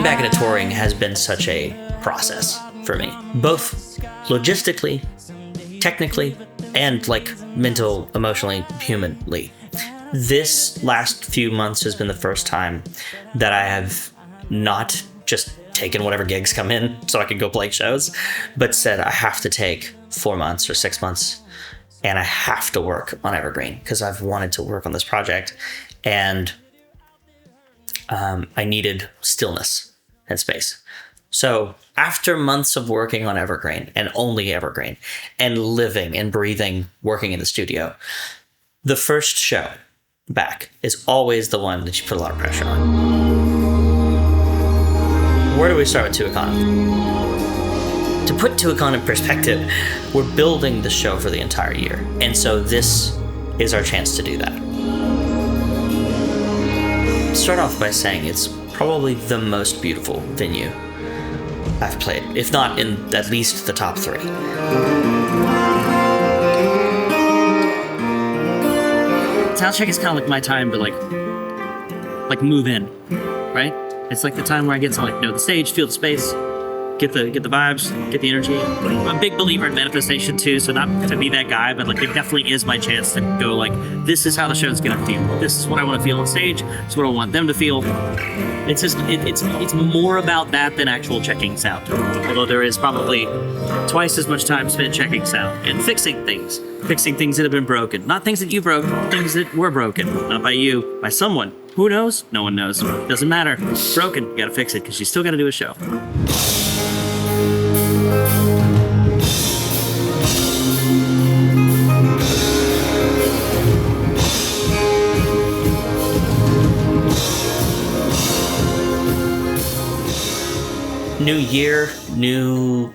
back into touring has been such a process for me, both logistically, technically, and like mental, emotionally, humanly. This last few months has been the first time that I have not just taken whatever gigs come in so I can go play shows, but said I have to take 4 months or 6 months and I have to work on Evergreen because I've wanted to work on this project, and I needed stillness and space. So after months of working on Evergreen and only Evergreen and living and breathing, working in the studio, the first show back is always the one that you put a lot of pressure on. Where do we start with Tuacahn? To put Tuacahn in perspective, we're building the show for the entire year. And so this is our chance to do that. Start off by saying it's probably the most beautiful venue I've played, if not in at least the top 3. Soundcheck is kind of like my time to like move in, right? It's like the time where I get to know the stage, feel the space, get the vibes, get the energy. I'm a big believer in manifestation too, so not to be that guy, but it definitely is my chance to go this is how the show's gonna feel. This is what I want to feel on stage. This is what I want them to feel. It's just it's more about that than actual checking sound. Although there is probably twice as much time spent checking sound and fixing things that have been broken. Not things that you broke, things that were broken. Not by you, by someone. Who knows? No one knows. Doesn't matter. It's broken. You gotta fix it because you still gotta do a show. New year, new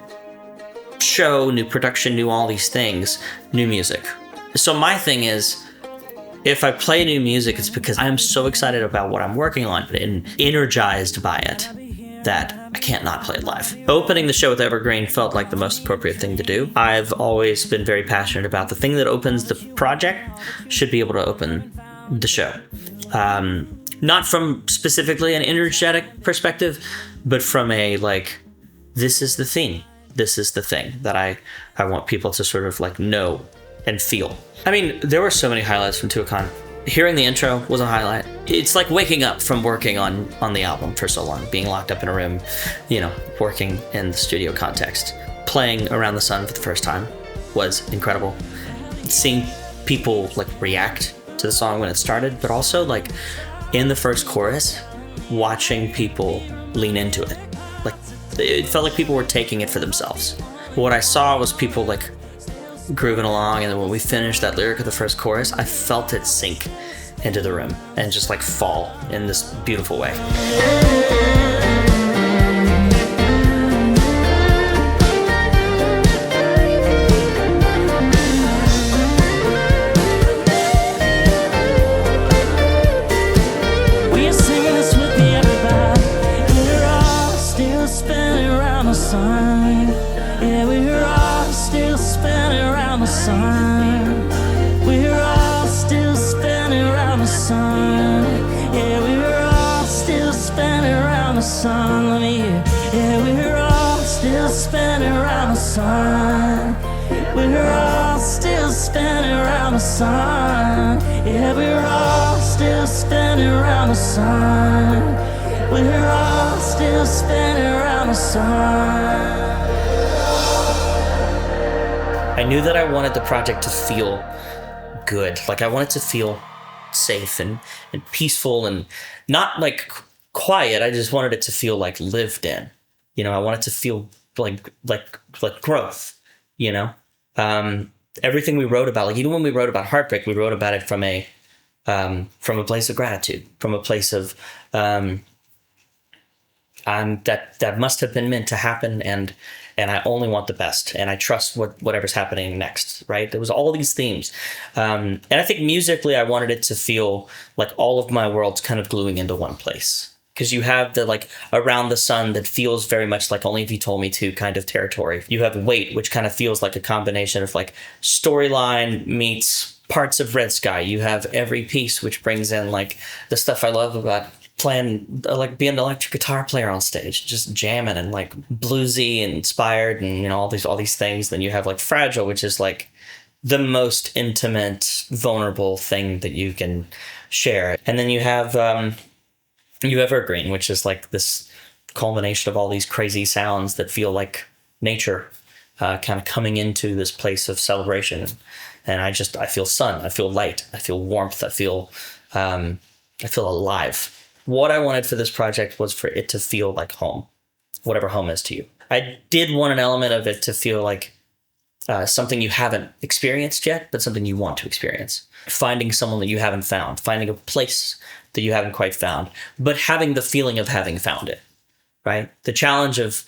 show, new production, new all these things, new music. So my thing is, if I play new music, it's because I'm so excited about what I'm working on and energized by it that I can't not play it live. Opening the show with Evergreen felt like the most appropriate thing to do. I've always been very passionate about the thing that opens the project should be able to open the show. Not from specifically an energetic perspective, but from a this is the theme. This is the thing that I want people to sort of know and feel. I mean, there were so many highlights from Tuacahn. Hearing the intro was a highlight. It's like waking up from working on the album for so long, being locked up in a room, working in the studio context. Playing Around the Sun for the first time was incredible. Seeing people react to the song when it started, but also in the first chorus, watching people lean into it. It felt like people were taking it for themselves. What I saw was people grooving along, and then when we finished that lyric of the first chorus, I felt it sink into the room and just fall in this beautiful way. I knew that I wanted the project to feel good. I wanted to feel safe and peaceful and not quiet. I just wanted it to feel lived in. I wanted to feel like growth, everything we wrote about, even when we wrote about heartbreak, we wrote about it from a place of gratitude, from a place of that must have been meant to happen, and I only want the best, and I trust whatever's happening next, right? There was all these themes, and I think musically I wanted it to feel like all of my worlds kind of gluing into one place. Because you have the Around the Sun that feels very much like Only If You Told Me To kind of territory. You have Wait, which kind of feels like a combination of storyline meets parts of Red Sky. You have Every Piece, which brings in the stuff I love about playing, like being an electric guitar player on stage, just jamming and like bluesy and inspired and, you know, all these things. Then you have like Fragile, which is like the most intimate, vulnerable thing that you can share. And then you have Evergreen, which is like this culmination of all these crazy sounds that feel like nature, kind of coming into this place of celebration. And I feel sun, I feel light, I feel warmth, I feel alive. What I wanted for this project was for it to feel like home, whatever home is to you. I did want an element of it to feel like something you haven't experienced yet, but something you want to experience. Finding someone that you haven't found, finding a place that you haven't quite found, but having the feeling of having found it, right? The challenge of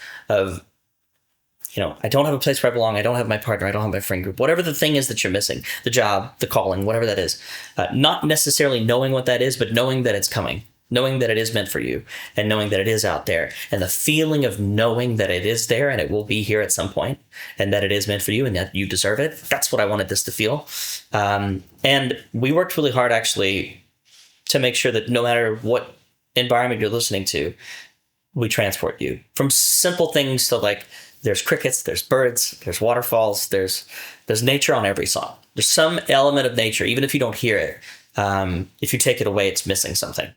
you know, I don't have a place where I belong, I don't have my partner, I don't have my friend group, whatever the thing is that you're missing, the job, the calling, whatever that is. Not necessarily knowing what that is, but knowing that it's coming, knowing that it is meant for you, and knowing that it is out there. And the feeling of knowing that it is there and it will be here at some point, and that it is meant for you and that you deserve it, that's what I wanted this to feel. And we worked really hard, actually, to make sure that no matter what environment you're listening to, we transport you. From simple things to like, there's crickets, there's birds, there's waterfalls, there's nature on every song. There's some element of nature, even if you don't hear it. If you take it away, it's missing something.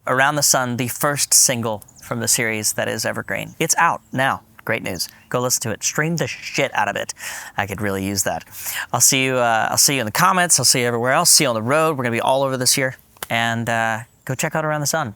Around the Sun, the first single from the series that is Evergreen. It's out now. Great news. Go listen to it. Stream the shit out of it. I could really use that. I'll see you in the comments. I'll see you everywhere else. See you on the road. We're going to be all over this year. And go check out Around the Sun.